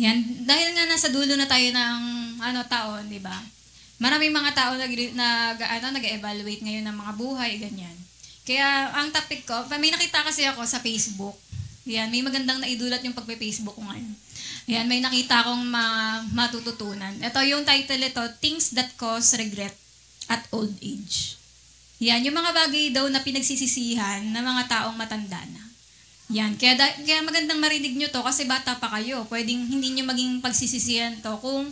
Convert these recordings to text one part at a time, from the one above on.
Yan, dahil nga nasa dulo na tayo ng taon, di ba? Maraming mga tao nag-evaluate ngayon ng mga buhay, ganyan. Kaya ang topic ko, may nakita kasi ako sa Facebook. Yan, may magandang naidulat yung pagpe-Facebook ko ngayon. Yan, may nakita akong matututunan. Ito yung title ito, Things That Cause Regret at Old Age. Yan, yung mga bagay daw na pinagsisisihan ng mga taong matanda na. Yan, kaya magandang marinig nyo to kasi bata pa kayo. Pwedeng hindi nyo maging pagsisisihan to kung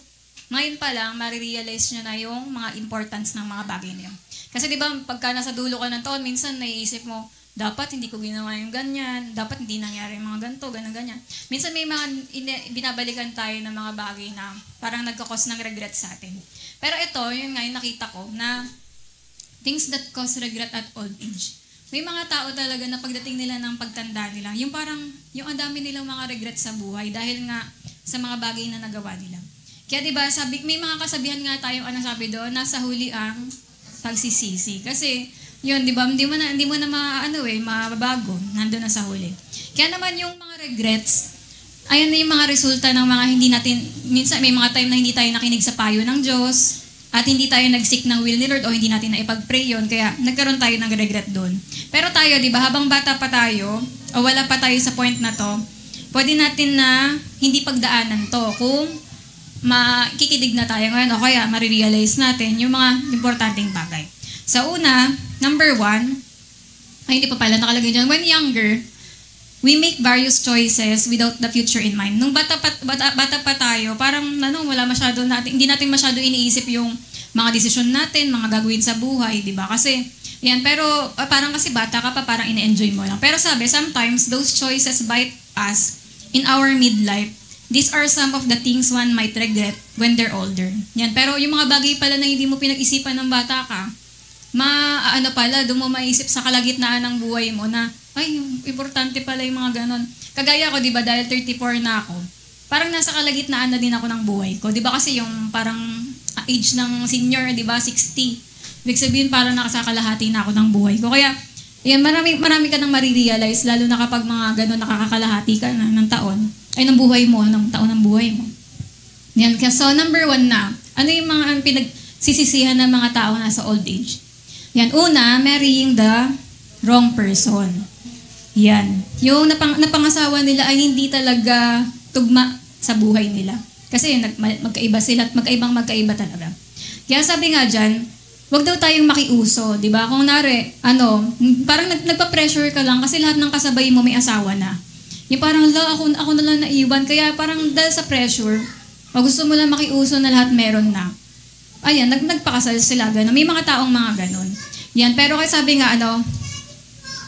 ngayon pa lang marirealize nyo na yung mga importance ng mga bagay na yun. Kasi di ba pagka nasa dulo ka ng taon, minsan naiisip mo, dapat hindi ko ginawa yung ganyan, dapat hindi nangyari yung mga ganito, ganyan. Minsan may mga binabalikan tayo ng mga bagay na parang nagkakos ng regret sa atin. Pero ito, yun nga yung nakita ko na things that cause regret at old age. May mga tao talaga na pagdating nila ng pagtanda nila, yung parang, yung ang dami nilang mga regret sa buhay dahil nga sa mga bagay na nagawa nila. Kaya diba, may mga kasabihan nga tayong sabi doon, nasa huli ang pagsisisi. Kasi, yun, diba, hindi mo na mababago, nandun na sa huli. Kaya naman yung mga regrets, ayan na yung mga resulta ng mga hindi natin, minsan may mga time na hindi tayo nakinig sa payo ng Diyos, at hindi tayo nag-seek ng will ni Lord o hindi natin naipag-pray yun, kaya nagkaroon tayo ng regret doon. Pero tayo, di ba, habang bata pa tayo, o wala pa tayo sa point na to, pwede natin na hindi pagdaanan to kung makikidig na tayo ngayon o kaya marirealize natin yung mga importanteng bagay. Sa una, number 1, ay hindi pa pala nakalagay dyan, when younger, we make various choices without the future in mind. Nung bata pa tayo, parang hindi natin masyado iniisip yung mga desisyon natin, mga gagawin sa buhay, di ba? Kasi, yan, pero parang kasi bata ka pa, parang ine-enjoy mo lang. Pero sabi, sometimes those choices bite us in our midlife. These are some of the things one might regret when they're older. Yan, pero yung mga bagay pala na hindi mo pinag-isipan ng bata ka, doon mo maisip sa kalagitnaan ng buhay mo na, ay, importante pala yung mga ganon. Kagaya ko, di ba, dahil 34 na ako, parang nasa kalagitnaan na din ako ng buhay ko. Di ba kasi yung parang age ng senior, di ba, 60. Ibig sabihin, parang nakasakalahati na ako ng buhay ko. Kaya, yan, marami ka nang marirealize, lalo na kapag mga ganon nakakakalahati ka na ng taon, ay ng buhay mo, ng taon ng buhay mo. Yan, so number 1 na, ano yung mga pinagsisisihan ng mga tao nasa old age? Yan, una, marrying the wrong person. Yan. Yung napangasawa nila ay hindi talaga tugma sa buhay nila. Kasi magkaiba sila at magkaiba talaga. Kaya sabi nga dyan, wag daw tayong makiuso, di ba? Kung parang nagpa-pressure ka lang kasi lahat ng kasabay mo may asawa na. Yung parang, ako na lang naiwan. Kaya parang dahil sa pressure, pag gusto mo lang makiuso na lahat meron na. Ayan, nagpakasal sila, gano'n. May mga taong mga gano'n. Yan, pero kaya sabi nga,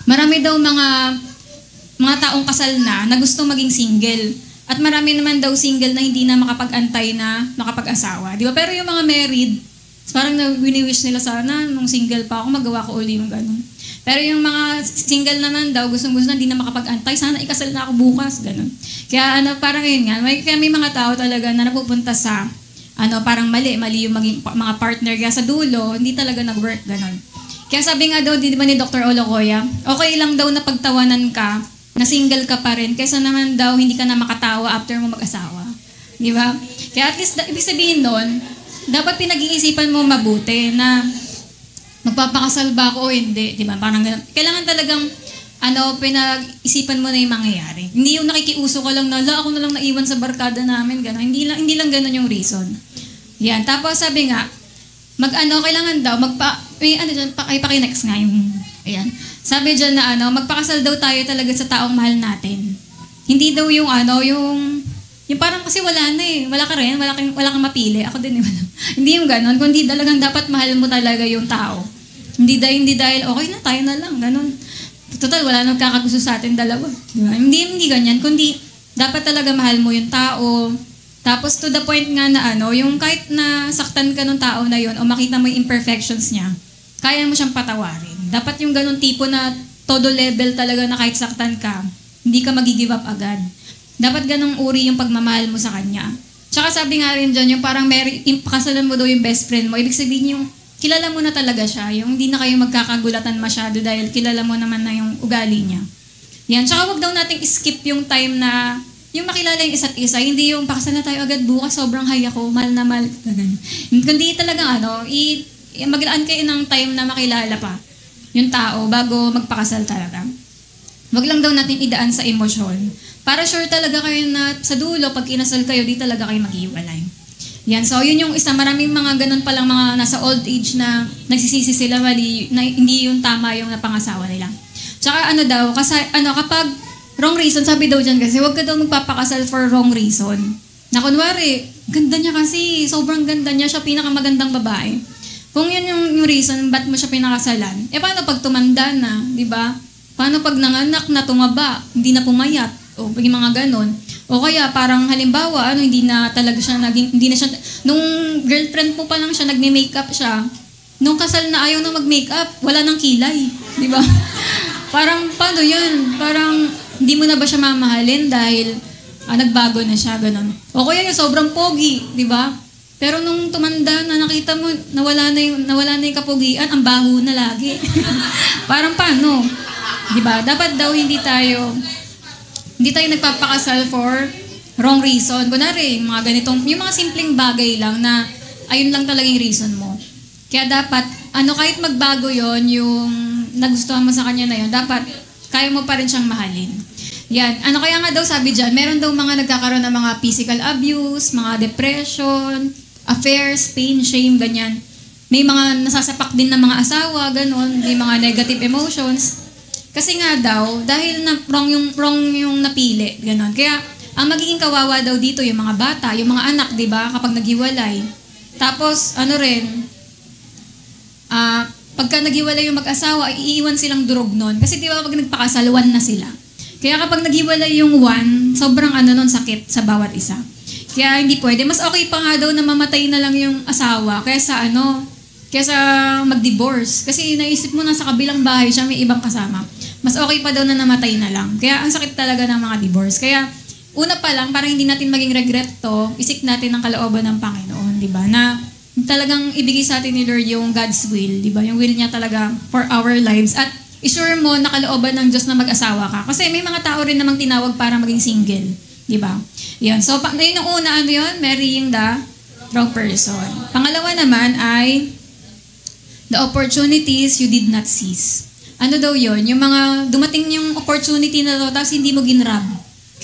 marami daw mga taong kasal na gustong maging single. At marami naman daw single na hindi na makapag-antay na makapag-asawa. Di ba? Pero yung mga married, parang wini-wish nila sana nung single pa ako, magawa ko uli yung gano'n. Pero yung mga single naman daw, gustong-gusto na hindi na makapag-antay, sana ikasal na ako bukas, gano'n. Kaya parang yun nga, kaya may mga tao talaga na napupunta sa, parang mali yung mga partner. Kaya sa dulo, hindi talaga nag-work, gano'n. Kaya sabi nga daw, di ba ni Dr. Olokoya, okay lang daw na pagtawanan ka, na single ka pa rin, kaysa naman daw hindi ka na makatawa after mo mag-asawa. Di ba? Kaya at least, ibig sabihin nun, dapat pinag-iisipan mo mabuti na magpapakasal ba ako o hindi. Di ba? Parang ganun. Kailangan talagang pinag-isipan mo na yung mangyayari. Hindi yung nakikiuso ka lang na, ako na lang naiwan sa barkada namin. Ganun. Hindi lang ganun yung reason. Yan. Tapos sabi nga, kailangan daw, paki-next nga yung, ayan. Sabi dyan na magpakasal daw tayo talaga sa taong mahal natin. Hindi daw yung yung parang kasi wala na eh. Wala ka rin, wala kang mapili. Ako din wala. Hindi yung ganon, kundi talagang dapat mahal mo talaga yung tao. Hindi dahil okay na, tayo na lang, ganon. Total, wala nang kakagusto sa atin dalawa. Diba? Hindi ganyan, kundi dapat talaga mahal mo yung tao. Tapos to the point nga na yung kahit na saktan ka ng tao na yun o makita mo yung imperfections niya, kaya mo siyang patawarin. Dapat yung ganun tipo na todo level talaga na kahit saktan ka, hindi ka mag-give up agad. Dapat ganung uri yung pagmamahal mo sa kanya. Tsaka sabi nga rin dyan, yung parang pakasalan mo daw yung best friend mo, ibig sabihin yung kilala mo na talaga siya, yung hindi na kayo magkakagulatan masyado dahil kilala mo naman na yung ugali niya. Yan, tsaka wag daw nating skip yung time na yung makilala yung isa't isa, hindi yung pakasal na tayo agad bukas, sobrang high ako, mahal na mahal. Kundi talagang maglaan kayo ng time na makilala pa yung tao bago magpakasal talaga. Wag lang daw natin idaan sa emosyon. Para sure talaga kayo na sa dulo, pag kinasal kayo, di talaga kayo maghiwalay. Yan, so yun yung isa. Maraming mga ganun palang mga nasa old age na nagsisisi sila mali, na hindi yung tama yung napangasawa nila. Tsaka kapag wrong reason, sabi daw dyan kasi, huwag ka daw magpapakasal for wrong reason. Na kunwari, ganda niya kasi, sobrang ganda niya, siya pinakamagandang babae. Kung yun yung reason, ba't mo siya pinakasalan? Paano pag tumanda na, di ba? Paano pag nanganak na tumaba, hindi na pumayat? O yung mga ganon. O kaya parang halimbawa, hindi na siya, nung girlfriend mo pa lang siya, nagme-makeup siya, nung kasal na ayaw na mag-makeup, wala nang kilay. Di ba? Parang, paano yun? Parang, hindi mo na ba siya mamahalin dahil nagbago na siya, ganon. O kaya yung sobrang pogi, di ba? Pero nung tumanda na nakita mo, nawala na yung kapogian, ang baho na lagi. Parang paano? Di ba? Dapat daw hindi tayo nagpapakasal for wrong reason. Kunwari, yung mga simpleng bagay lang na ayun lang talaga yung reason mo. Kaya dapat, kahit magbago yon yung nagustuhan mo sa kanya na yon, dapat kaya mo pa rin siyang mahalin. Yan. Kaya nga daw sabi dyan, meron daw mga nagkakaroon ng mga physical abuse, mga depression, affairs, pain, shame, ganyan. May mga nasasapak din ng mga asawa, ganon. May mga negative emotions. Kasi nga daw, dahil wrong yung napili, ganon. Kaya, ang magiging kawawa daw dito, yung mga bata, yung mga anak, di ba, kapag naghiwalay. Tapos, pagka naghiwalay yung mag-asawa, iiwan silang durog nun. Kasi di ba, pag nagpakasal, one na sila. Kaya kapag naghiwalay yung one, sobrang sakit sa bawat isa. Kaya hindi pwede. Mas okay pa nga daw na mamatay na lang yung asawa kaysa mag-divorce. Kasi naisip mo na sa kabilang bahay siya, may ibang kasama. Mas okay pa daw na namatay na lang. Kaya ang sakit talaga ng mga divorce. Kaya una pa lang, para hindi natin maging regret to, isik natin ang kalooban ng Panginoon, di ba? Na talagang ibigay sa atin ni Lord yung God's will, di ba? Yung will niya talaga for our lives. At isure mo na kalooban ng Diyos na mag-asawa ka. Kasi may mga tao rin namang tinawag para maging single, di ba? Yan. So, yun yung una, marrying the wrong person. Pangalawa naman ay the opportunities you did not seize. Ano daw yun? Yung mga dumating yung opportunity na to, tapos hindi mo ginrab.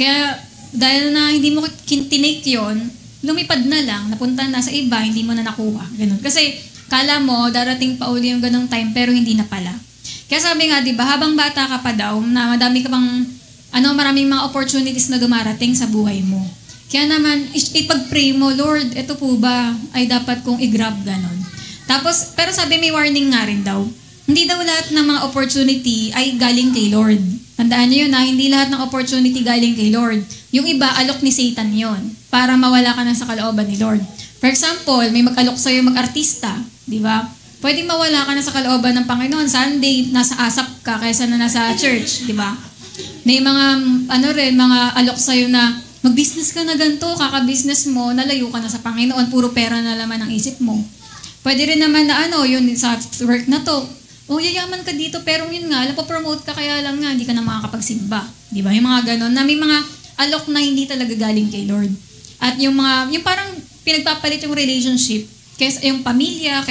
Kaya dahil na hindi mo tinake yun, lumipad na lang, napunta na sa iba, hindi mo na nakuha. Ganun. Kasi kala mo, darating pa uli yung ganung time, pero hindi na pala. Kaya sabi nga, di ba, habang bata ka pa daw, na maraming mga opportunities na dumarating sa buhay mo. Kaya naman, ipag-pray mo, Lord, ito po ba ay dapat kong i-grab, ganun. Tapos, pero sabi may warning nga rin daw, hindi daw lahat ng mga opportunity ay galing kay Lord. Tandaan niyo yun hindi lahat ng opportunity galing kay Lord. Yung iba, alok ni Satan yon para mawala ka na sa kalooban ni Lord. For example, may mag-alok sa'yo mag-artista, di ba? Pwedeng mawala ka na sa kalooban ng Panginoon. Sunday, nasa asap ka kaysa na nasa church, di ba? May mga, mga alok sa'yo na mag-business ka na ganito, kaka-business mo, nalayo ka na sa Panginoon, puro pera na laman ang isip mo. Pwede rin naman na yun sa work na to. Yayaman ka dito, pero yun nga, promote ka, kaya lang nga, hindi ka na makakapagsimba. Di ba? Yung mga ganon, na may mga alok na hindi talaga galing kay Lord. At yung parang pinagpapalit yung relationship, kaysa yung pamilya,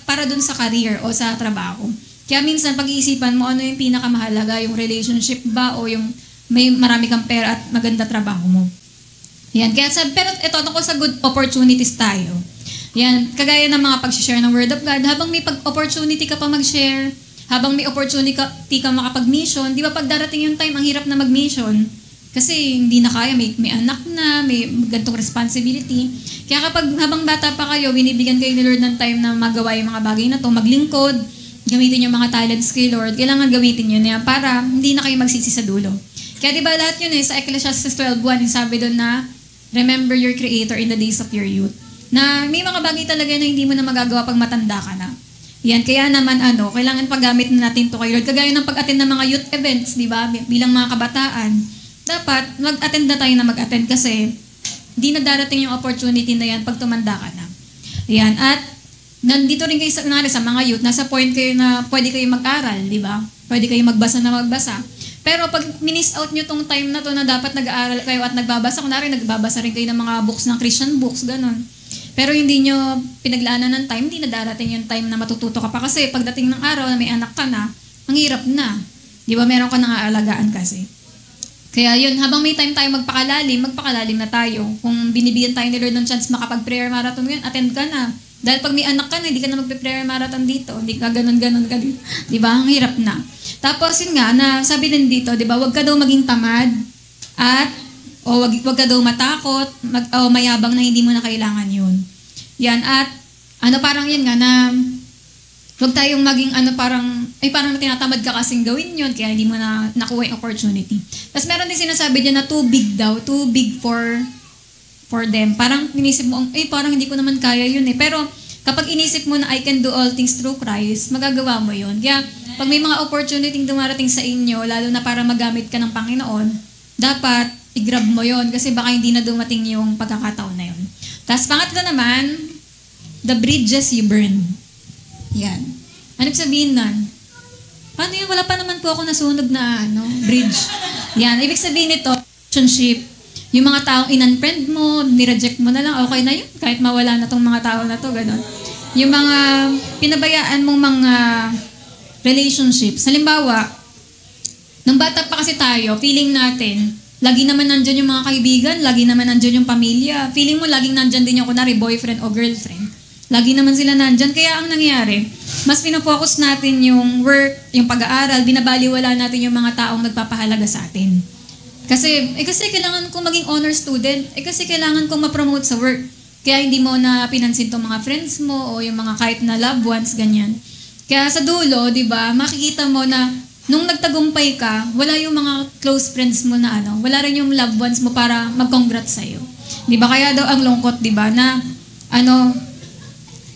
para dun sa career o sa trabaho. Kaya minsan, pag-iisipan mo, ano yung pinakamahalaga, yung relationship ba, o yung may marami kang pera at maganda trabaho mo. Yan. Pero ito, tungkol sa good opportunities tayo. Yan, kagaya ng mga pag-share ng Word of God, habang may opportunity ka pa mag-share, habang may opportunity ka makapag-mission, di ba pag darating yung time, ang hirap na mag-mission, kasi hindi na kaya, may anak na, may gantong responsibility. Kaya habang bata pa kayo, binibigyan kayo ni Lord ng time na magawa yung mga bagay na to, maglingkod, gamitin yung mga talents kay Lord, kailangan gamitin yun yan para hindi na kayo magsisi sa dulo. Kaya di ba lahat yun sa Ecclesiastes 12:1, yung sabi doon na, remember your Creator in the days of your youth. Na may mga bagay talaga na hindi mo na magagawa pag matanda ka na. Yan, kaya naman kailangan paggamit na natin to kay Lord. Kagaya ng pag-attend ng mga youth events, di ba? Bilang mga kabataan, dapat mag-attend na tayo na mag-attend kasi di na darating yung opportunity na yan pag tumanda ka na. Yan, at nandito rin kayo sa mga youth, nasa point kayo na pwede kayo mag-aral, di ba? Pwede kayo magbasa na magbasa. Pero pag minis out nyo tong time na to na dapat nag-aaral kayo at nagbabasa, kunwari nagbabasa rin kayo ng mga books ng Christian books, ganun. Pero hindi nyo pinaglaanan ng time, hindi na darating yung time na matututo ka pa. Kasi pagdating ng araw na may anak ka na, ang hirap na. Di ba? Meron ka nang aalagaan kasi. Kaya yun, habang may time tayo magpakalalim na tayo. Kung binibigyan tayo ni Lord ng chance makapag-prayer marathon ngayon, attend ka na. Dahil pag may anak ka na, hindi ka na magpe-prayer marathon dito. Hindi ka ganun-ganun ka dito. Di ba? Ang hirap na. Tapos yun nga, na sabi din dito, di ba? Huwag ka daw maging tamad at wag ka daw matakot o mayabang na hindi mo na kailangan yun. Yan. At parang yun nga na huwag tayong maging parang tinatamad ka kasing gawin yun kaya hindi mo na nakuha yung opportunity. Tapos meron din sinasabi dyan na too big for them. Parang inisip mo, parang hindi ko naman kaya yun eh. Pero kapag inisip mo na I can do all things through Christ, magagawa mo yun. Kaya pag may mga opportunity dumarating sa inyo, lalo na para magamit ka ng Panginoon, dapat i-grab mo yun kasi baka hindi na dumating yung pagkakataon na yun. Tapos pangatlo naman, the bridges you burn. Yan. Ano sabihin nun? Paano yun? Wala pa naman po ako nasunog na bridge. Yan. Ibig sabihin nito, relationship. Yung mga taong in-unfriend mo, nireject mo na lang, okay na yun. Kahit mawala na tong mga tao na to, gano'n. Yung mga pinabayaan mong mga relationships. Halimbawa, nung bata pa kasi tayo, feeling natin, lagi naman nandyan yung mga kaibigan, lagi naman nandyan yung pamilya. Feeling mo, laging nandyan din yung kunwari, boyfriend o girlfriend. Lagi naman sila nandyan. Kaya ang nangyayari, mas pinafocus natin yung work, yung pag-aaral, binabaliwala natin yung mga taong nagpapahalaga sa atin. Kasi kailangan kong maging honor student. Kasi kailangan kong ma-promote sa work. Kaya hindi mo na pinansin tong mga friends mo o yung mga kahit na loved ones, ganyan. Kaya sa dulo, di ba, makikita mo na nung nagtagumpay ka, wala yung mga close friends mo na wala rin yung loved ones mo para mag-congrats sa'yo. Di ba? Kaya daw ang lungkot, di ba, na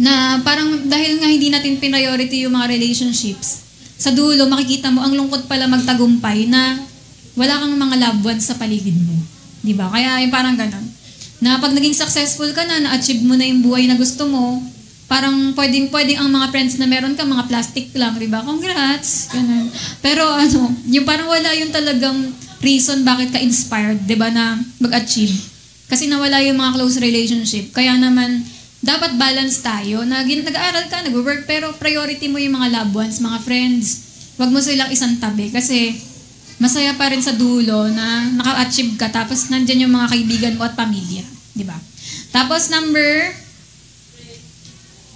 na parang dahil nga hindi natin priority yung mga relationships, sa dulo, makikita mo, ang lungkot pala magtagumpay na wala kang mga loved ones sa paligid mo. Di ba? Kaya yung parang ganun. Na pag naging successful ka na-achieve mo na yung buhay na gusto mo, parang pwedeng ang mga friends na meron ka, mga plastic lang, di ba? Congrats! Ganun. Pero yung parang wala yung talagang reason bakit ka inspired, di ba, na mag-achieve. Kasi nawala yung mga close relationship. Kaya naman, dapat balance tayo. Nag-aaral ka, nag-work, pero priority mo yung mga loved ones, mga friends. Huwag mo silang isang tabi kasi masaya pa rin sa dulo na naka-achieve ka tapos nandyan yung mga kaibigan mo at pamilya. Di ba? Tapos number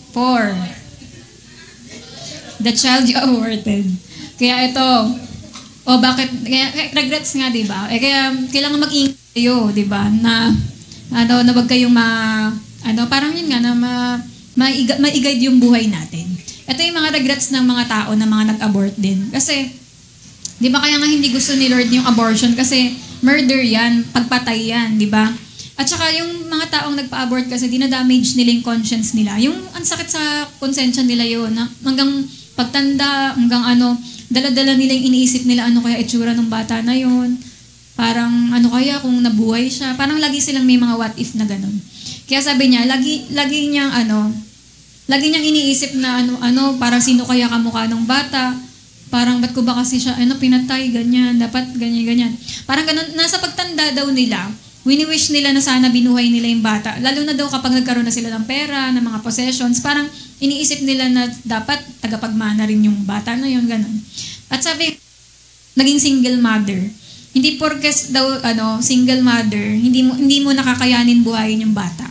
4. The child you aborted. Kaya ito, bakit, kaya regrets nga, di ba? Kaya kailangan mag-ingat kayo, di ba? Na wag kayong parang yun nga, na ma-guide yung buhay natin. Ito yung mga regrets ng mga tao na mga nag-abort din. Kasi, di ba kaya nga hindi gusto ni Lord yung abortion? Kasi murder yan, pagpatay yan, di ba? At saka yung mga taong nagpa-abort kasi dinadamage nila yung conscience nila. Yung ang sakit sa konsensya nila yun. Hanggang pagtanda, hanggang dala-dala nila yung iniisip nila kaya itsura ng bata na yun. Parang kaya kung nabuhay siya. Parang lagi silang may mga what if na ganun. Kaya sabi niya, lagi niyang iniisip na parang sino kaya kamukha ng bata. Parang ba't ko ba kasi siya, pinatay, ganyan, dapat ganyan. Parang ganun, nasa pagtanda daw nila, wini-wish nila na sana binuhay nila yung bata. Lalo na daw kapag nagkaroon na sila ng pera, ng mga possessions, parang iniisip nila na dapat tagapagmana rin yung bata na yun, ganun. At sabi, naging single mother. Hindi porkes daw, single mother, hindi mo nakakayanin buhayin yung bata.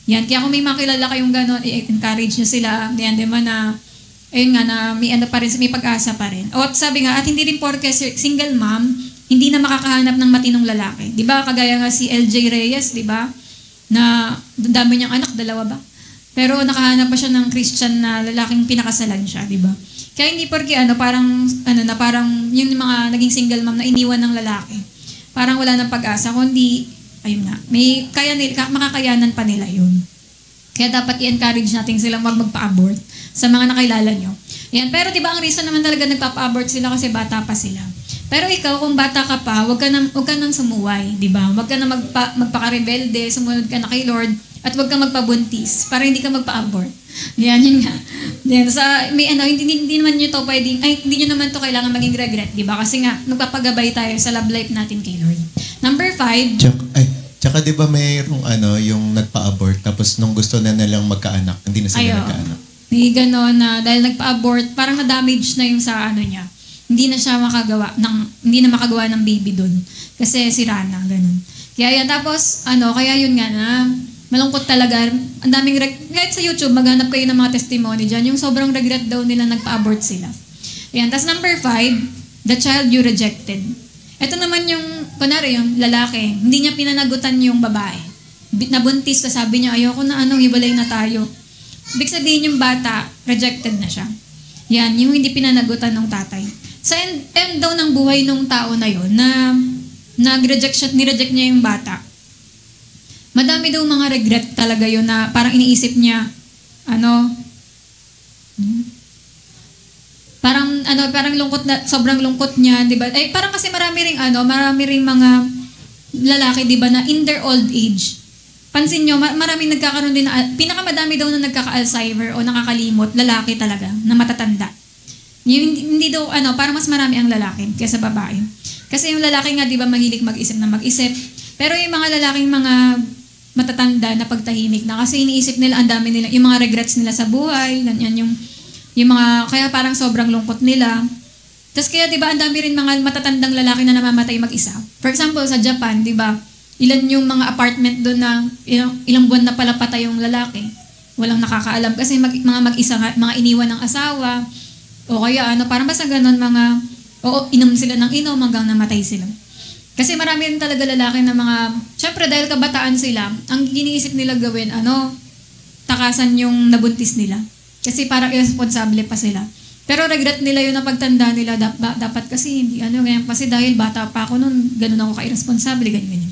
Yan, kaya kung may makilala kayong ganun, i-encourage nyo sila, yan, di ba na, ayun nga, na may pa rin, may pag-asa pa rin. O at sabi nga, at hindi rin porkes single mom, hindi na makakahanap ng matinong lalaki. Di ba? Kagaya nga si LJ Reyes, di ba? Na dami niyang anak, 2 ba? Pero nakahanap pa siya ng Christian na lalaking pinakasalan siya, di ba? Kaya hindi porke parang yung mga naging single mom na iniwan ng lalaki. Parang wala ng pag-asa, kundi ayun nga, makakayanan pa nila yun. Kaya dapat i-encourage natin silang magpa-abort sa mga nakilala nyo. Yan. Pero di ba ang reason naman talaga nagpapa-abort sila kasi bata pa sila. Pero ikaw, kung bata ka pa, huwag ka nang sumuway, di ba? Huwag ka nang magpaka-rebelde, sumunod ka na kay Lord, at huwag ka magpabuntis para hindi ka magpa-abort. Yan, yun nga. Yan, sa, may ano, hindi naman nyo to pwedeng, ay, hindi nyo naman to kailangan maging regret, di ba? Kasi nga, nagpapagabay tayo sa love life natin kay Lord. Number 5. Tsaka di ba mayroong yung nagpa-abort tapos nung gusto na nilang magkaanak, hindi na sila nagkaanak. May gano'n na dahil nagpa-abort, parang na-damage na yung sa ano niya. Hindi na makagawa ng baby doon. Kasi sira na, gano'n. Kaya yan, tapos, kaya yun nga na, malungkot talaga. Ang daming, kahit sa YouTube, maghanap kayo ng mga testimony dyan, yung sobrang regret daw nila nagpa-abort sila. Ayan, tapos number 5, the child you rejected. Ito naman yung, kunwari yung lalaki, hindi niya pinanagutan yung babae. Nabuntis, sabi niya, ayoko na hiwalay na tayo. Ibig sabihin yung bata, rejected na siya. Yan, yung hindi pinanagutan ng tatay. Sa end daw ng buhay ng tao na yun, na nireject niya yung bata. Madami daw mga regret talaga yun na parang iniisip niya, parang lungkot na, sobrang lungkot niya, di ba? Parang kasi marami ring mga lalaki, di ba, na in their old age. Pansin nyo, maraming nagkakaroon din na, pinakamadami daw na nagkaka-Alzheimer o nakakalimot, lalaki talaga, na matatanda. Hindi daw, parang mas marami ang lalaki kaysa babae. Kasi yung lalaki nga, di ba, mahilig mag-isip na mag-isip. Pero yung mga lalaking mga matatanda na pagtahimik na kasi iniisip nila, ang dami nila, yung mga regrets nila sa buhay, ganyan yung mga, kaya parang sobrang lungkot nila. Tapos kaya, di ba, ang dami rin mga matatandang lalaki na namamatay mag-isa. For example, sa Japan, di ba, ilan yung mga apartment doon na ilang buwan na pala patay yung lalaki. Walang nakakaalam. Kasi mga mag-isa, mga iniwan ng asawa, o kaya parang basta ganun, inom sila ng inom hanggang namatay sila. Kasi marami rin talaga lalaki na syempre dahil kabataan sila, ang iniisip nila gawin, takasan yung nabuntis nila. Kasi parang irresponsible pa sila. Pero regret nila yun na pagtanda nila, dapat kasi hindi, ganyan, kasi dahil bata pa ako nun, ganun ako ka-irresponsible, ganyan.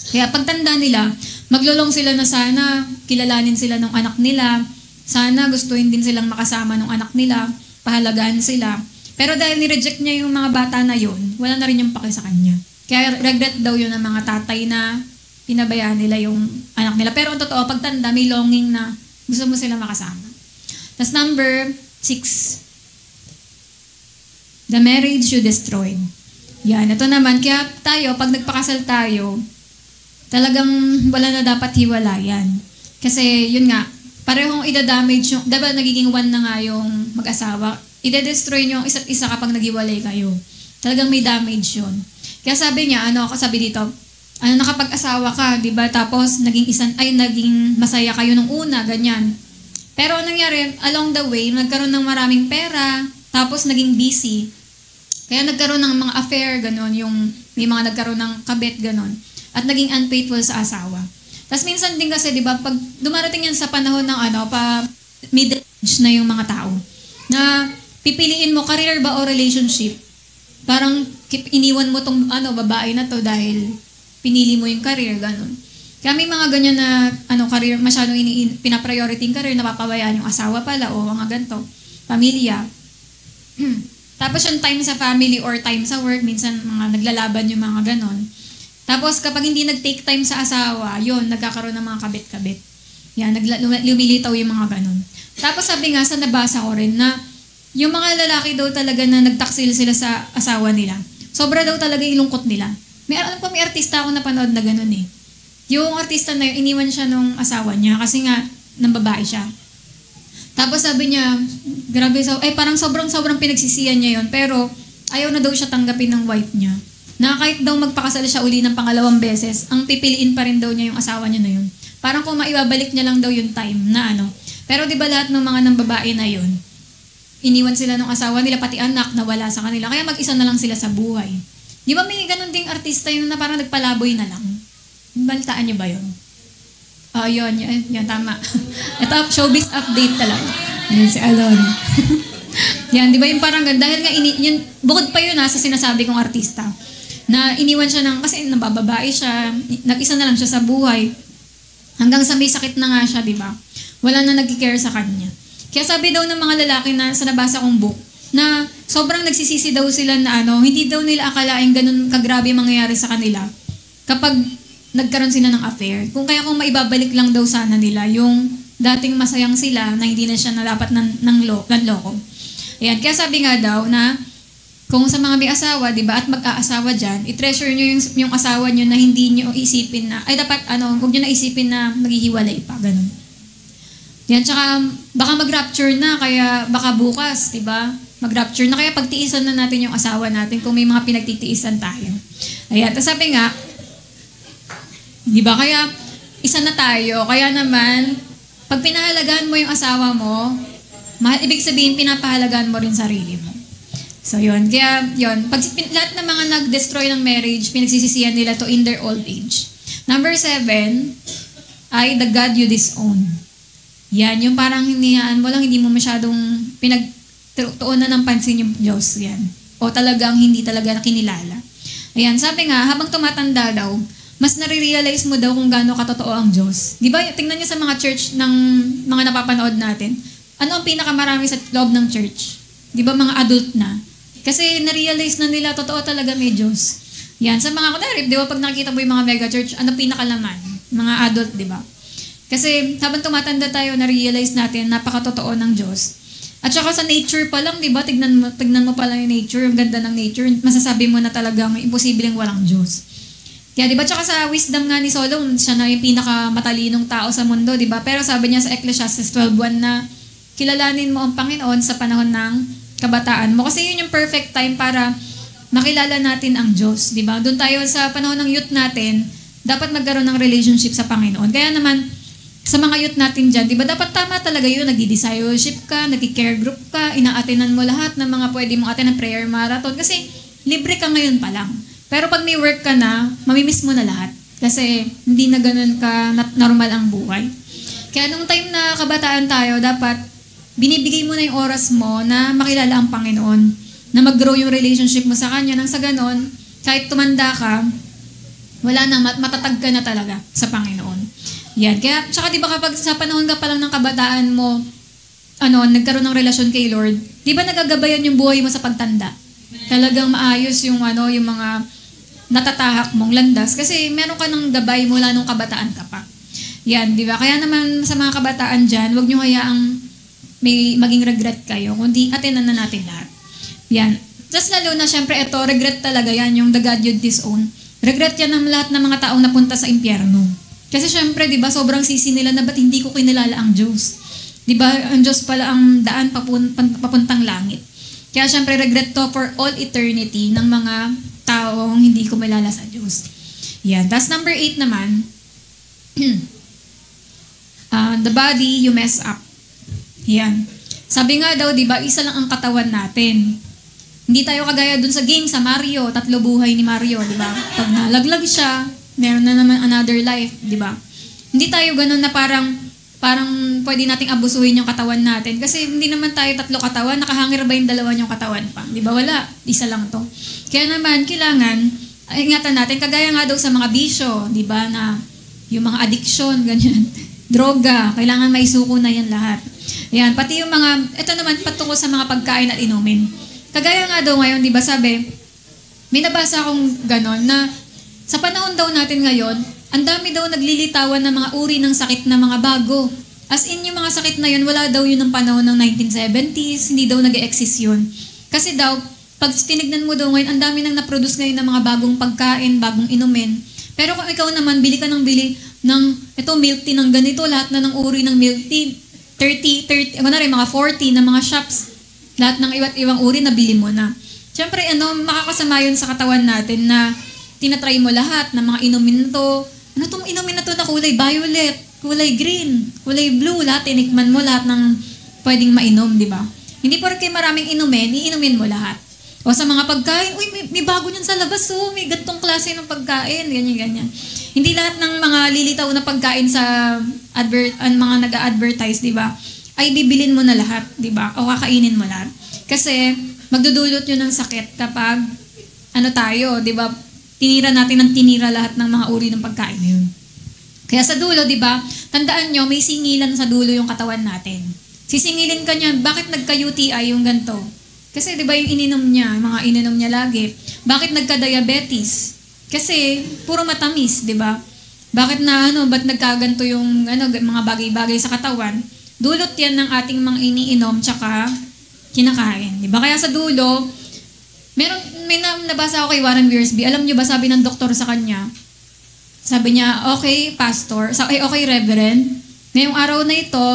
Kaya pagtanda nila, maglulong sila na sana kilalanin sila ng anak nila, sana gustuhin din silang makasama ng anak nila, pahalagaan sila. Pero dahil ni-reject niya yung mga bata na yun, wala na rin yung paki sa kanya. Kaya regret daw yun ng mga tatay na pinabayaan nila yung anak nila. Pero ang totoo, pagtanda, may longing na gusto mo sila makasama. Tapos number 6, the marriage you destroyed. Yan, ito naman. Kaya tayo, pag nagpakasal tayo, talagang wala na dapat hiwalayan. Kasi yun nga, parehong idadamage yung, diba nagiging one na nga yung mag-asawa, ide-destroy nyo yung isa't isa kapag naghiwalay kayo. Talagang may damage yun. Kaya sabi niya, sabi dito, nakapag-asawa ka, di ba? Tapos naging masaya kayo nung una, ganyan. Pero nangyari, along the way, nagkaroon ng maraming pera, tapos naging busy. Kaya nagkaroon ng mga affair, gano'n, may mga nagkaroon ng kabit, gano'n. At naging unfaithful sa asawa. Tapos minsan din kasi, di ba, pag dumarating yan sa panahon ng middle age na yung mga tao, na pipiliin mo, career ba o relationship? Parang iniwan mo tong babae na to dahil pinili mo yung career, gano'n. Kaya may mga ganyan na career, masyadong pinapriority yung career, napapabayaan yung asawa pala o mga ganito, pamilya. Tapos yung time sa family or time sa work, minsan mga naglalaban yung mga ganon. Tapos kapag hindi nag-take time sa asawa, yun, nagkakaroon ng mga kabit-kabit. Yan, lumilitaw yung mga ganon. Tapos sabi nga sa nabasa ko rin na yung mga lalaki daw talaga na nagtaksil sila sa asawa nila, sobra daw talaga ilungkot nila. Alam ko may artista ako napanood na ganon eh. Yung artista na yun, iniwan siya nung asawa niya kasi nga, nang babae siya. Tapos sabi niya, grabe, parang sobrang pinagsisiyan niya yun, pero ayaw na daw siya tanggapin ng wife niya. Na kahit daw magpakasal siya uli ng pangalawang beses, ang pipiliin pa rin daw niya yung asawa niya na yun. Parang kung maibabalik niya lang daw yung time na Pero di ba lahat ng mga nang babae na yun, iniwan sila ng asawa nila, pati anak, nawala sa kanila. Kaya mag-isa na lang sila sa buhay. Di ba may ganun ding artista yun na parang nagpalaboy na lang? Balitaan niyo ba yun? Yun, tama. Ito, showbiz update talaga. Yan si Alon. Yan, di ba yung parang, dahil nga, bukod pa yun sa sinasabi kong artista, na iniwan siya kasi nabababae siya, nag-isa na lang siya sa buhay, hanggang sa may sakit na nga siya, di ba? Wala na nag-care sa kanya. Kaya sabi daw ng mga lalaki na sa nabasa kong book, na sobrang nagsisisi daw sila na hindi daw nila akalain ganun kagrabe mangyayari sa kanila kapag nagkaroon sila ng affair. Kung maibabalik lang daw sana nila yung dating masayang sila na hindi na siya nalapat ng loko. Ayan, kaya sabi nga daw na kung sa mga may asawa, di ba, at mag-aasawa dyan, i-treasure nyo yung asawa nyo na hindi nyo isipin na, ay dapat, huwag nyo na isipin na maghihiwalay pa, ganun. Yan, tsaka baka mag-rapture na, kaya baka bukas, di ba, mag-rapture na, kaya pagtiisan na natin yung asawa natin kung may mga pinagtitiisan tayo. Ayan, tapos sabi nga, di ba, kaya isa na tayo, kaya naman, pag pinahalagaan mo yung asawa mo, ibig sabihin, pinapahalagaan mo rin sarili mo. So, yun. Kaya, yun. Pag lahat ng mga nag-destroy ng marriage, pinagsisisihan nila to in their old age. Number 7, ay the God you disown. Yan. Yung parang hiniyaan mo lang, hindi mo masyadong pinagtuunan ng pansin yung Diyos. Yan. O talagang hindi talaga kinilala. Ayan. Sabi nga, habang tumatanda daw, mas nare-realize mo daw kung gaano katotoo ang Diyos. Di ba? Tingnan niyo sa mga church ng mga napapanood natin. Ano ang pinakamarami sa loob ng church? Di ba mga adult na? Kasi na-realize na nila, totoo talaga may Diyos. Yan. Sa mga kunwari, di ba pag nakikita mo yung mga mega church, ano pinakalaman? Mga adult, di ba? Kasi habang tumatanda tayo, na-realize natin, napakatotoo ng Diyos. At saka sa nature pa lang, di ba? Tignan mo pa lang yung nature, yung ganda ng nature, masasabi mo na talagang imposibleng walang Diyos. Kaya di ba? Tsaka sa wisdom nga ni Solomon, siya na yung pinakamatalinong tao sa mundo, di ba? Pero sabi niya sa Ecclesiastes 12:1 na, kilalanin mo ang Panginoon sa panahon ng kabataan mo. Kasi yun yung perfect time para makilala natin ang Diyos. Diba? Doon tayo sa panahon ng youth natin, dapat magkaroon ng relationship sa Panginoon. Kaya naman, sa mga youth natin dyan, diba, dapat tama talaga yun. Nag-discipleship ka, nag-care group ka, ina-attenan mo lahat ng mga pwede mong attend ng prayer marathon. Kasi libre ka ngayon pa lang. Pero pag may work ka na, mamimiss mo na lahat. Kasi hindi na ganun ka normal ang buhay. Kaya nung time na kabataan tayo, dapat binibigay mo na yung oras mo na makilala ang Panginoon, na mag-grow yung relationship mo sa Kanya, nang sa ganon, kahit tumanda ka, wala na, matatag ka na talaga sa Panginoon. Yan. Kaya, tsaka di ba kapag sa panahon ka pa lang ng kabataan mo, nagkaroon ng relasyon kay Lord, di ba nagagabayan yung buhay mo sa pagtanda? Talagang maayos yung mga natatahak mong landas, kasi meron ka ng gabay mula nung kabataan ka pa. Yan, di ba? Kaya naman sa mga kabataan dyan, huwag nyo hayaang may maging regret kayo, kundi atinan na natin lahat. Yan. Tapos lalo na, syempre, ito, regret talaga yan, yung the God you disown. Regret yan ng lahat ng mga taong napunta sa impyerno. Kasi syempre, di ba, sobrang sisi nila na ba't hindi ko kinilala ang Diyos? Di ba, ang Diyos pala ang daan papuntang langit. Kaya syempre, regret to for all eternity ng mga taong hindi ko kilala sa Diyos. Yan. Tapos number 8 naman, the body you mess up. Yan. Sabi nga daw, di ba, isa lang ang katawan natin. Hindi tayo kagaya dun sa game, sa Mario, 3 buhay ni Mario, di ba? Pag nalaglag siya, meron na naman another life, di ba? Hindi tayo ganun na parang pwede nating abusuhin yung katawan natin. Kasi hindi naman tayo 3 katawan, nakahangir ba yung 2 yung katawan pa? Di ba? Wala. Isa lang to. Kaya naman, kailangan, ingatan natin, kagaya nga daw sa mga bisyo, di ba, na yung mga addiction, ganyan. Droga, kailangan maisuko na yan lahat. Ayan, pati yung mga, ito naman patungkol sa mga pagkain at inumin. Kagaya nga daw ngayon, di ba sabi, may nabasa akong ganon na sa panahon daw natin ngayon, ang dami daw naglilitawan ng mga uri ng sakit na mga bago. As in, yung mga sakit na yun, wala daw yun ng panahon ng 1970s, hindi daw nag-e-exist yun. Kasi daw, pag tinignan mo daw ngayon, ang dami nang na-produce ngayon ng mga bagong pagkain, bagong inumin. Pero kung ikaw naman, bili ka ng bili ng, ito, milk tea ng ganito, lahat na ng uri ng milk tea, 30, mga 40 na mga shops, lahat ng iba't ibang uri, nabili mo na. Siyempre, makakasama yun sa katawan natin na tinatry mo lahat ng mga inumin na to. Ano itong inumin na to na kulay violet, kulay green, kulay blue, lahat tinikman mo, lahat ng pwedeng mainom, di ba? Hindi porke maraming inumin, iinumin mo lahat. O sa mga pagkain, uy, may bago niyan sa labas, may gantong klase ng pagkain, ganyan. Hindi lahat ng mga lilitaw na pagkain sa mga nag-a-advertise, di ba, ay bibilin mo na lahat, di ba? O kakainin mo lahat. Kasi magdudulot yun ng sakit kapag tayo, di ba? Tinira natin ng tinira lahat ng mga uri ng pagkain na yun. Kaya sa dulo, di ba? Tandaan nyo, may singilan sa dulo yung katawan natin. Sisingilin ka niya, bakit nagka-UTI yung ganito? Kasi di ba yung ininom niya, mga ininom niya lagi. Bakit nagka-diabetes? Kasi puro matamis, di ba? Bakit na ba't nagkaganto yung mga bagay-bagay sa katawan? Dulot yan ng ating mga iniinom tsaka kinakain. Diba? Kaya sa dulo, may nabasa ako kay Warren Wiersbe. Alam niyo ba, sabi ng doktor sa kanya, sabi niya, okay, pastor, okay, reverend, ngayong araw na ito,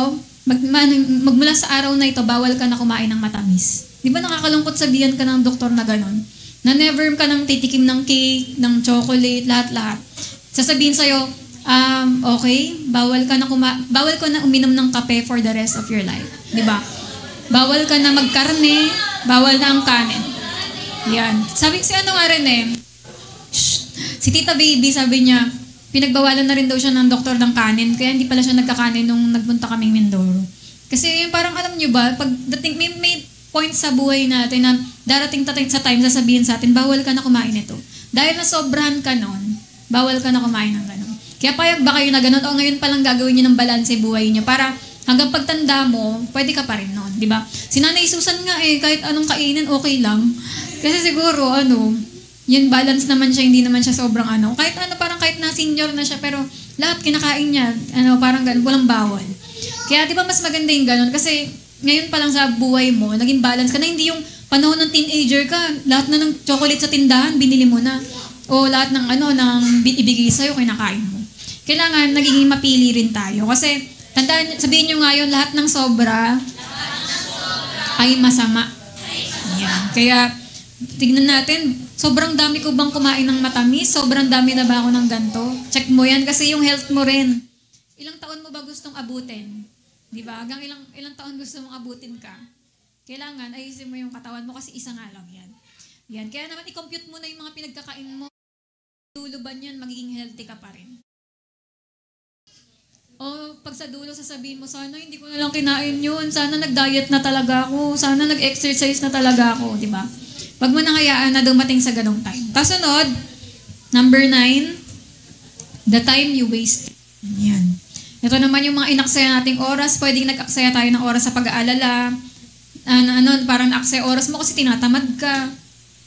magmula sa araw na ito, bawal ka na kumain ng matamis. Di ba nakakalungkot sabihan ka ng doktor na gano'n? Na never ka nang titikim ng cake, ng chocolate, lahat-lahat. Sasabihin sa'yo, okay, bawal ka na uminom ng kape for the rest of your life. Di ba? Bawal ka na magkarne, bawal na ang kanin. Yan. Sabi, si nga rin si Tita Baby, sabi niya, pinagbawalan na rin daw siya ng doktor ng kanin, kaya hindi pala siya nagkakanin nung nagpunta kaming Mindoro. Kasi yung parang alam niyo ba, pagdating may point sa buhay natin na darating sa time sasabihin sa atin, bawal ka na kumain ito. Dahil na sobrahan ka nun, bawal ka na kumain ng ganun. Kaya payag ba kayo na ganun, o ngayon palang gagawin niyo ng balanse buhay niyo para hanggang pagtanda mo, pwede ka pa rin nun, di ba? Si Nanay Susan nga kahit anong kainin, okay lang. Kasi siguro, yung balance naman siya, hindi naman siya sobrang kahit parang kahit na senior na siya, pero lahat kinakain niya, parang ganun, walang bawal. Kaya di ba mas maganda yung ganun? Kasi ngayon pa lang sa buhay mo, naging balance ka na, hindi yung panahon ng teenager ka, lahat na ng chocolate sa tindahan, binili mo na. O lahat ng ng ibigay sa'yo, kinakain mo. Kailangan naging mapili rin tayo. Kasi, tandaan, sabihin nyo nga yun, lahat ng sobra ay masama. Yan. Kaya, tignan natin, sobrang dami ko bang kumain ng matamis? Sobrang dami na ba ako ng ganto? Check mo yan kasi yung health mo rin. Ilang taon mo ba gustong abutin? Di ba? Hanggang ilang taon gusto mong abutin ka? Kailangan, ayusin mo yung katawan mo kasi isa nga lang yan. Yan. Kaya naman, i-compute mo na yung mga pinagkakain mo. Dulo ba yan, magiging healthy ka pa rin. O pag sa dulo, sasabihin mo, sana hindi ko na lang kinain yun. Sana nag-diet na talaga ako. Sana nag-exercise na talaga ako. Di ba? Wag mo nang hayaan na dumating sa ganong time. Kasunod, number 9, the time you waste. Yan. Ito naman yung mga inaksaya nating oras. Pwedeng nag-aksaya tayo ng oras sa pag-aalala. Parang naaksaya oras mo kasi tinatamad ka.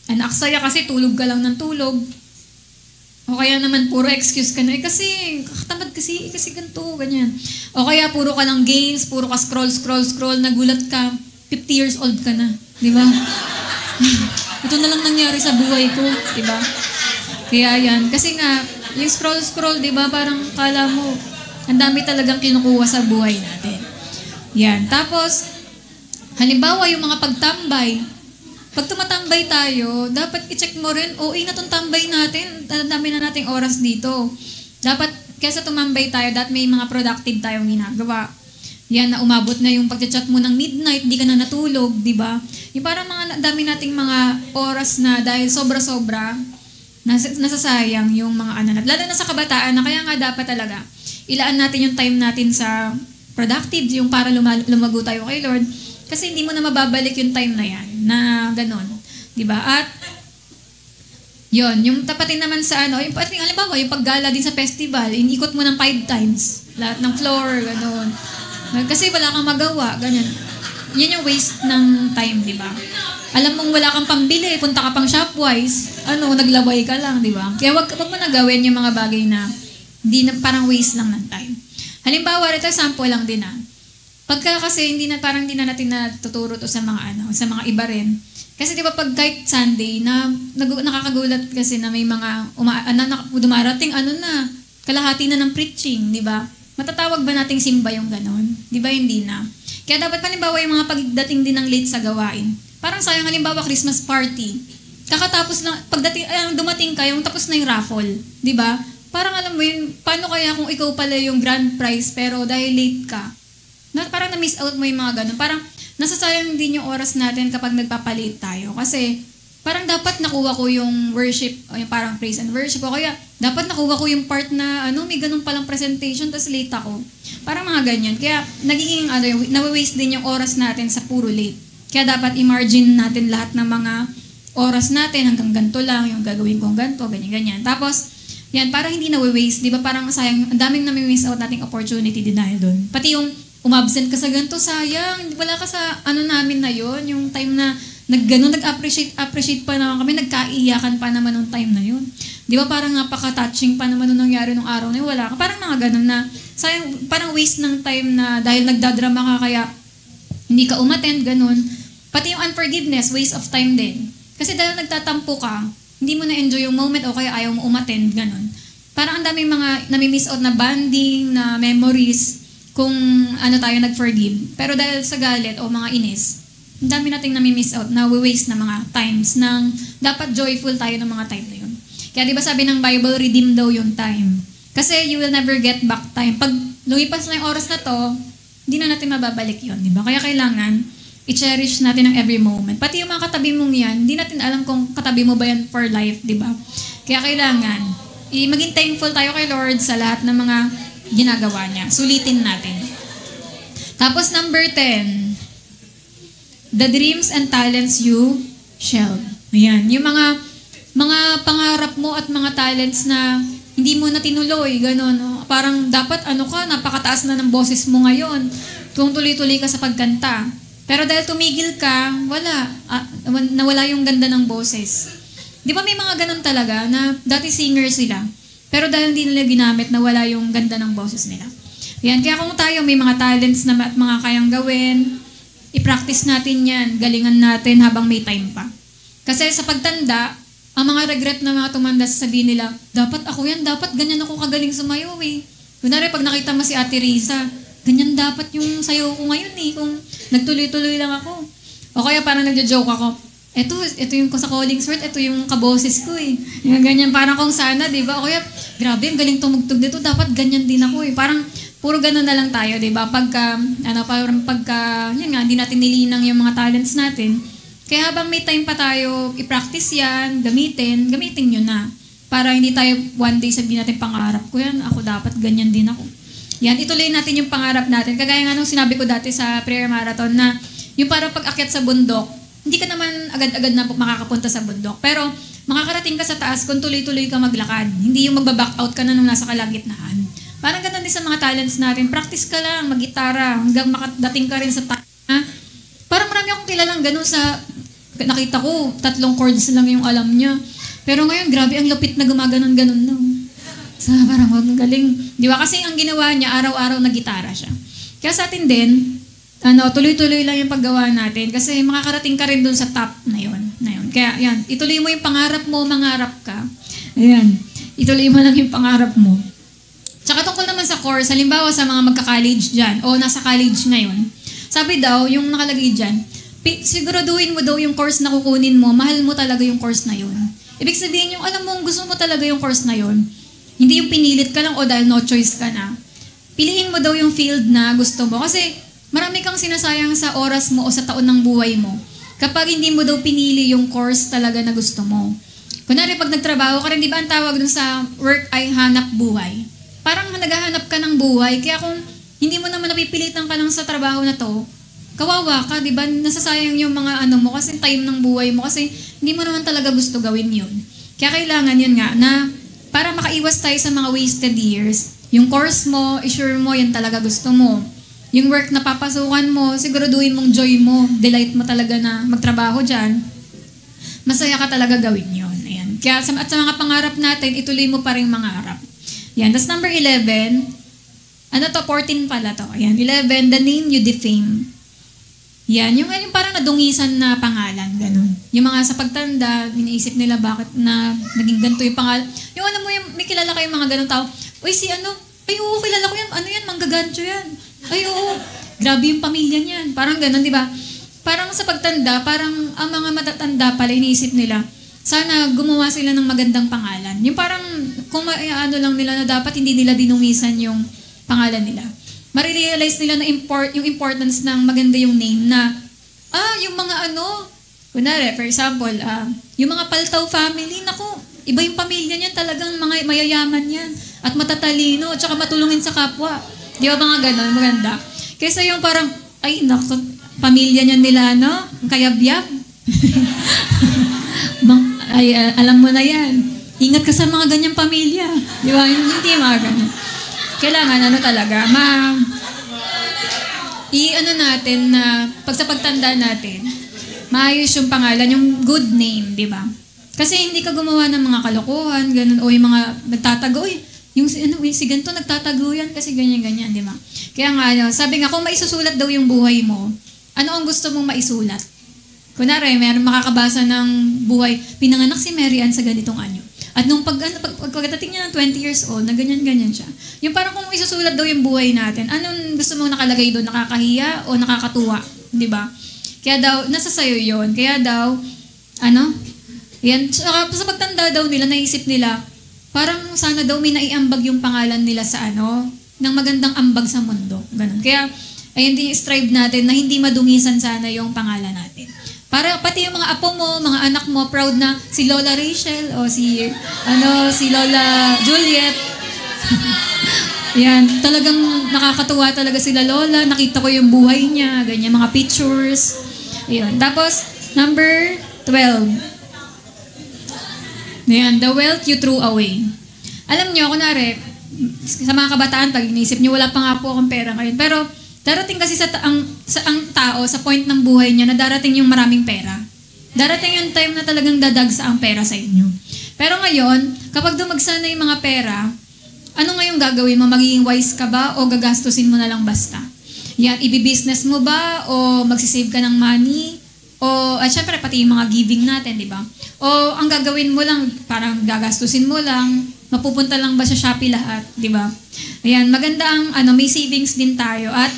Naaksaya kasi tulog ka lang ng tulog. O kaya naman puro excuse ka na, kasi kakatamad kasi ganito, ganyan. O kaya puro ka ng games, puro ka scroll, nagulat ka, 50 years old ka na. Di ba? Ito na lang nangyari sa buhay ko, di ba? Kaya yan. Kasi nga, yung scroll, di ba, parang kala mo, ang dami talagang kinukuha sa buhay natin. Yan. Tapos, halimbawa, yung mga pagtambay. Pag tumatambay tayo, dapat i-check mo rin, na itong tambay natin, dami na nating oras dito. Dapat, kesa tumambay tayo, may mga productive tayong ginagawa. Yan, na umabot na yung pag-chat mo ng midnight, di ka na natulog, di ba? Yung parang dami nating mga oras na dahil sobra-sobra, nasasayang yung mga lalo na sa kabataan, na kaya nga dapat talaga, ilaan natin yung time natin sa productive, yung para lumago tayo kay Lord. Kasi hindi mo na mababalik yung time na yan, na ganon. Diba? At, yung tapatin naman sa yung halimbawa, yung paggala din sa festival, inikot mo ng 5 times. Lahat ng floor, ganon. Kasi wala kang magawa, ganyan. Yan yung waste ng time, diba? Alam mong wala kang pambili, punta ka pang Shopwise, naglaway ka lang, diba? Kaya wag mo na gawin yung mga bagay na, parang waste lang ng time. Halimbawa, ito sample lang din Pagka kasi parang hindi na natin natuturo to sa mga sa mga iba rin. Kasi 'di ba pag kahit Sunday nakakagulat kasi na may mga dumarating kalahati na ng preaching, 'di ba? Matatawag ba nating simba yung ganon? 'Di ba hindi na? Kaya dapat halimbawa yung mga pagdating din ng late sa gawain. Parang sayang halimbawa Christmas party. Kakatapos na dumating ka yung tapos na yung raffle, 'di ba? Parang alam mo yun, paano kaya kung ikaw pala yung grand prize pero dahil late ka? Parang na-miss out mo yung mga ganun. Parang nasasayang din yung oras natin kapag nagpapalit tayo. Kasi parang dapat nakuha ko yung worship, o yung parang praise and worship. O kaya dapat nakuha ko yung part na may ganun palang presentation tapos late ako. Parang mga ganyan. Kaya nagiging nawawaste din yung oras natin sa puro late. Kaya dapat i-margin natin lahat ng mga oras natin hanggang ganito lang, yung gagawin kong ganito, ganyan-ganyan. Tapos, yan, parang hindi nawawaste. Di ba parang sayang, ang daming nami-miss out nating opportunity din dahil doon. Pati yung umabsent ka sa ganito, sayang. Wala ka sa namin na yon, yung time na nag-appreciate pa naman kami, nagkaiyakan pa naman nung time na yon. Di ba parang napaka-touching pa naman nung nangyari nung araw na yun, wala ka. Parang mga ganun na, sayang, parang waste ng time na dahil nagdadrama ka kaya hindi ka umattend, ganun. Pati yung unforgiveness, waste of time din. Kasi dahil nagtatampo ka, hindi mo na-enjoy yung moment o kaya ayaw mo umattend, ganun. Parang ang daming mga nami-miss out na bonding, na memories, kung ano tayo nag-forgive. Pero dahil sa galit o mga inis, ang dami nating nami-miss out na waste na mga times nang dapat joyful tayo ng mga time na yun. Kaya di ba sabi ng Bible, redeem daw yung time. Kasi you will never get back time. Pag lumipas na yung oras na to, hindi na natin mababalik yun, di ba? Kaya kailangan i-cherish natin ang every moment. Pati yung mga katabi mong yan, hindi natin alam kung katabi mo ba yan for life, di ba? Kaya kailangan maging thankful tayo kay Lord sa lahat ng mga ginagawa niya. Sulitin natin. Tapos number 10, the dreams and talents you shall. Ayan, yung mga pangarap mo at mga talents na hindi mo na tinuloy, gano'n. No? Parang dapat napakataas na ng boses mo ngayon kung tuloy-tuloy ka sa pagkanta. Pero dahil tumigil ka, nawala yung ganda ng boses. Di ba may mga ganun talaga na dati singer sila, pero dahil hindi nila ginamit, nawala yung ganda ng boses nila. Yan, kaya kung tayo may mga talents na at mga kayang gawin, i-practice natin yan, galingan natin habang may time pa. Kasi sa pagtanda, ang mga regret na mga tumanda sasabihin nila, dapat ako yan, dapat ganyan ako kagaling sumayaw eh. Kunwari, pag nakita mo si Ate Riza, ganyan dapat yung sayaw ko ngayon eh, kung nagtuloy-tuloy lang ako. O kaya parang nagjo-joke ako, ito yung sa calling sword, ito yung kaboses ko eh. Yung ganyan, parang kung sana, di ba? O kaya, grabe, ang galing tumugtog dito, dapat ganyan din ako eh. Parang, puro ganun na lang tayo, di ba? Pagka, yun nga, hindi natin nilinang yung mga talents natin. Kaya habang may time pa tayo, i-practice yan, gamitin nyo na. Para hindi tayo one day sabihin natin, pangarap ko yan, ako dapat ganyan din ako. Yan, ituloy natin yung pangarap natin. Kagaya nga nung sinabi ko dati sa prayer marathon na yung parang pag-akyat sa bundok, hindi ka naman agad-agad na makakapunta sa bundok. Pero makakarating ka sa taas kung tuloy-tuloy ka maglakad. Hindi yung magbaback out ka na nung nasa kalagitnaan. Parang ganun din sa mga talents natin. Practice ka lang, mag-gitara, hanggang makadating ka rin sa Parang marami akong kilalang ganun sa nakita ko, 3 chords lang yung alam niya. Pero ngayon, grabe, ang lapit na gumaganon-ganon na. So, parang wag galing. Di ba? Kasi ang ginawa niya, araw-araw na gitara siya. Kaya sa atin din, tuloy-tuloy lang yung paggawa natin kasi makakarating ka rin dun sa top na yun. Kaya, yan, ituloy mo yung pangarap mo, mangarap ka. Ayan, ituloy mo lang yung pangarap mo. Tsaka tungkol naman sa course, halimbawa sa mga magka-college dyan o nasa college ngayon, sabi daw, yung nakalagay dyan, siguraduhin mo daw yung course na kukunin mo, mahal mo talaga yung course na yun. Ibig sabihin yung alam mo, gusto mo talaga yung course na yun. Hindi yung pinilit ka lang o dahil no choice ka na. Piliin mo daw yung field na gusto mo. Kasi marami kang sinasayang sa oras mo o sa taon ng buhay mo kapag hindi mo daw pinili yung course talaga na gusto mo. Kunwari, pag nagtrabaho ka rin, di ba ang tawag dun sa work ay hanap buhay? Parang naghahanap ka ng buhay. Kaya kung hindi mo naman napipilitan ka lang sa trabaho na to, kawawa ka, di ba? Nasasayang yung mga mo kasi time ng buhay mo kasi hindi mo naman talaga gusto gawin yun. Kaya kailangan yun nga na para makaiwas tayo sa mga wasted years, yung course mo, i-sure mo yan talaga gusto mo. Yung work na papasukan mo, siguraduhin mong joy mo, delight mo talaga na magtrabaho dyan, masaya ka talaga gawin yun. Ayan. Kaya sa mga pangarap natin, ituloy mo pa rin mangarap. Yan. Tapos number 11, 14 pala to. Ayan. 11, the name you defame. Yan, yung parang nadungisan na pangalan, ganun. Yung mga sa pagtanda, iniisip nila bakit na naging ganito yung pangalan. Yung may kilala kayong mga ganun tao, uy, ay oo, kilala ko yan, yan, manggagancho yan. Ay oo, grabe yung pamilya niyan. Parang ganun, di ba? Parang sa pagtanda, parang ang mga matatanda pala, iniisip nila, sana gumawa sila ng magandang pangalan. Yung parang, kung lang nila na dapat hindi nila dinungisan yung pangalan nila. Marirealize nila na yung importance ng maganda yung name na, yung mga kunwari, for example, yung mga Paltaw family, naku, iba yung pamilya niyan, talagang mga mayayaman yan, at matatalino, at saka matulungin sa kapwa. Di ba mga ganon, maganda. Kaysa yung parang, ay, naku, pamilya niyan nila, ang kayabyab. Alam mo na yan. Ingat ka sa mga ganyang pamilya. Di ba? Hindi mga ganon. Kailangan talaga, natin na pag sa pagtanda natin, maayos yung pangalan, yung good name, di ba? Kasi hindi ka gumawa ng mga kalokohan, ganun, o yung mga nagtatago, yung si ganito nagtatago yan kasi ganyan-ganyan, di ba? Kaya nga, sabi nga, kung maisusulat daw yung buhay mo, ano ang gusto mong maisulat? Kunwari, meron makakabasa ng buhay, pinanganak si Mary Ann sa ganitong anyo. At nung pagdating niya ng 20 years old, na ganyan-ganyan siya. Yung parang kung isusulat daw yung buhay natin, anong gusto mong nakalagay doon? Nakakahiya o nakakatuwa? Di ba? Kaya daw, nasa sayo yon. Kaya daw, yan, sa pagtanda daw nila, naisip nila, parang sana daw may naiambag yung pangalan nila sa ng magandang ambag sa mundo. Ganun. Kaya, ayun din yung strive natin na hindi madungisan sana yung pangalan natin. Para pati yung mga apo mo, mga anak mo, proud na si Lola Rachel o si Lola Juliet. Yan, talagang nakakatuwa talaga sila Lola. Nakita ko yung buhay niya, ganyan, mga pictures. Ayun. Tapos, number 12. Ayan, the wealth you threw away. Alam nyo, kunwari, sa mga kabataan, pag inisip nyo, wala pa nga po akong pera ngayon. Pero, darating kasi ang tao, sa point ng buhay niya, na darating yung maraming pera. Darating yung time na talagang dadagsa ang pera sa inyo. Pero ngayon, kapag dumagsa na yung mga pera, ano ngayong gagawin mo? Magiging wise ka ba o gagastusin mo na lang basta? Yan, ibibusiness mo ba o magsisave ka ng money? At syempre, pati yung mga giving natin, di ba? O ang gagawin mo lang, parang gagastusin mo lang, mapupunta lang ba sa Shopee lahat, di ba? Ayan, maganda ang, may savings din tayo. At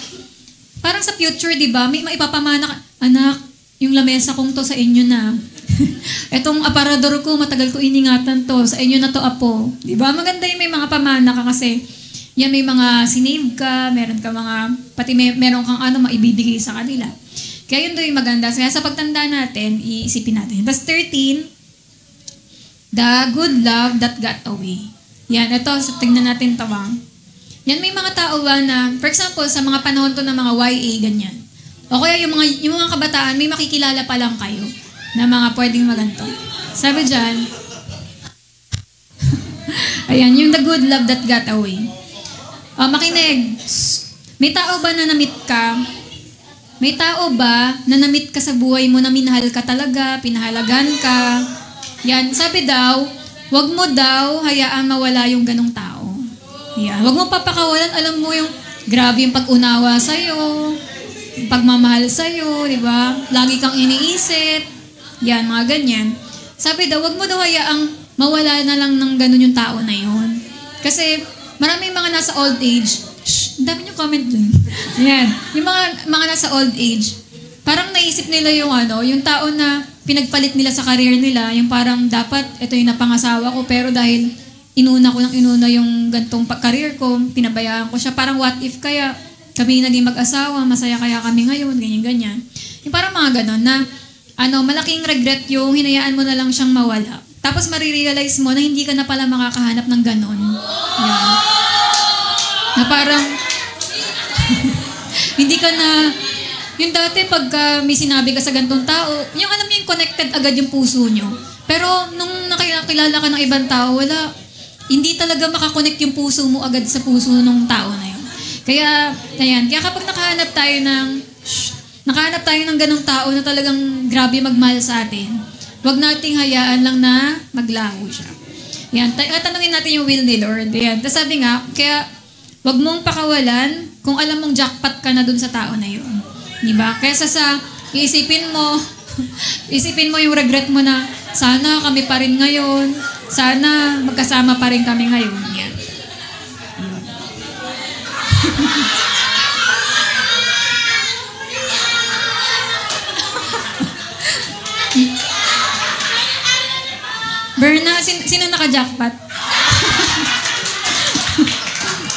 parang sa future, di ba, may maipapamana ka, anak, yung lamesa kong to sa inyo na. Etong aparador ko, matagal ko iningatan to, sa inyo na to, apo. Di ba? Maganda yung may mga pamana ka kasi, yan may mga sinave ka, meron ka mga, pati meron kang maibibigay sa kanila. Kaya yun doon yung maganda. Kaya sa pagtanda natin, iisipin natin. Tapos 13, the good love that got away. Yan, ito, tingnan natin tawang. Yan, may mga tao ba na, for example, sa mga panahon to ng mga YA, ganyan. O kaya yung mga kabataan, may makikilala pa lang kayo na mga pwedeng maganto. Sabi dyan, ayan, yung the good love that got away. Makinig, may tao ba na na-meet ka? May tao ba na na-meet ka sa buhay mo na minahal ka talaga, pinahalagan ka? Yan, sabi daw, wag mo daw hayaan mawala yung ganong tao. Yan, wag mo papakawalan, alam mo yung grabe yung pag-unawa sa'yo, pagmamahal sa'yo, di ba? Lagi kang iniisip. Yan, mga ganyan. Sabi daw, wag mo daw hayaang mawala na lang ng ganon yung tao na yun. Kasi maraming mga nasa old age, ang dami niyong comment dun. Ayan. Yung mga nasa old age, parang naisip nila yung tao na pinagpalit nila sa career nila, yung parang dapat, ito yung napangasawa ko, pero dahil inuna yung gantong career ko, pinabayaan ko siya. Parang what if kaya kami naging mag-asawa, masaya kaya kami ngayon, ganyan-ganyan. Yung parang mga ganon na, malaking regret yung hinayaan mo na lang siyang mawala. Tapos marirealize mo na hindi ka na pala makakahanap ng ganon. Yan. Na parang, hindi ka na, yung dati pagka may sinabi ka sa gantong tao, yung alam niyo yung connected agad yung puso nyo. Pero nung nakilala ka ng ibang tao, hindi talaga makakonect yung puso mo agad sa puso ng tao na yun. Kaya kapag nakahanap tayo ng ganong tao na talagang grabe magmahal sa atin, wag nating hayaan lang na maglaho siya. Yan, tanungin natin yung will ni Lord. Yan. Tapos sabi nga, kaya wag mong pakawalan kung alam mong jackpot ka na dun sa tao na yun. Diba? Kesa sa isipin mo yung regret mo na sana kami pa rin ngayon, sana magkasama pa rin kami ngayon. Yan. Berna, sino naka-jackpot?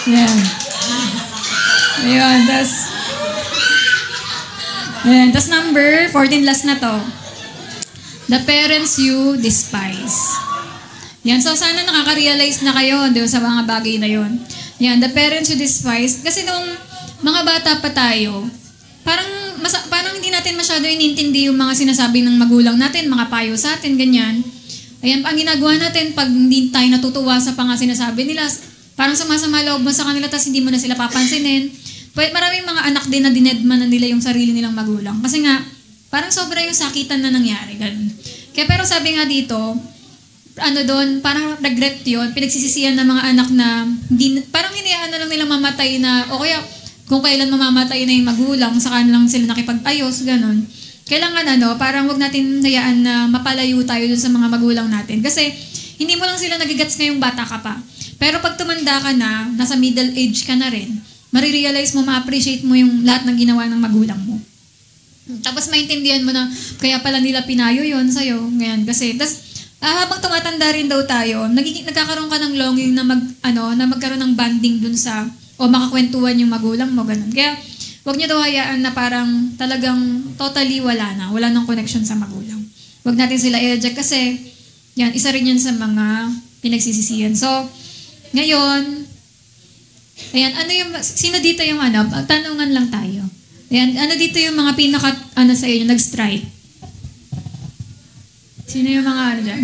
Yan. Ayun, tas number 14, last na to. The parents you despise. Yan, so sana nakaka-realize na kayo sa mga bagay na yon. Yan, the parents you despise. Kasi nung mga bata pa tayo, parang hindi natin masyado inintindi yung mga sinasabi ng magulang natin, mga payo sa atin, ganyan. Ayan, ang ginagawa natin, pag hindi tayo natutuwa sa mga sinasabi nila, parang sumasama loob mo sa kanila, tapos hindi mo na sila papansinin. Maraming mga anak din na dinedma na nila yung sarili nilang magulang. Kasi nga, parang sobra yung sakitan na nangyari. Ganun. Kaya pero sabi nga dito, ano doon, parang regret yun, pinagsisisihan ng mga anak na parang hinayaan na lang nilang mamatay na, o kaya kung kailan mamamatay na yung magulang, saka na lang sila nakipag-ayos, ganun. Kailangan parang wag natin hayaan na mapalayo tayo dun sa mga magulang natin. Kasi hindi mo lang sila nagigets ngayong bata ka pa. Pero pag tumanda ka na, nasa middle age ka na rin, marirealize mo, ma-appreciate mo yung lahat ng ginawa ng magulang mo. Tapos maintindihan mo na kaya pala nila pinayo yon sa'yo. Ngayon, kasi, habang tumatanda rin daw tayo, nagkakaroon ka ng longing na na magkaroon ng bonding dun sa o makakwentuhan yung magulang mo, ganun. Kaya wag niyo daw hayaan na parang talagang totally wala nang connection sa magulang. Wag natin sila i-reject kasi yan, isa rin yan sa mga pinagsisisihan. So, ngayon, ayan, sino dito yung tanungan lang tayo. Ayan, dito yung mga sa inyo, nag-strike? Sino yung mga dyan?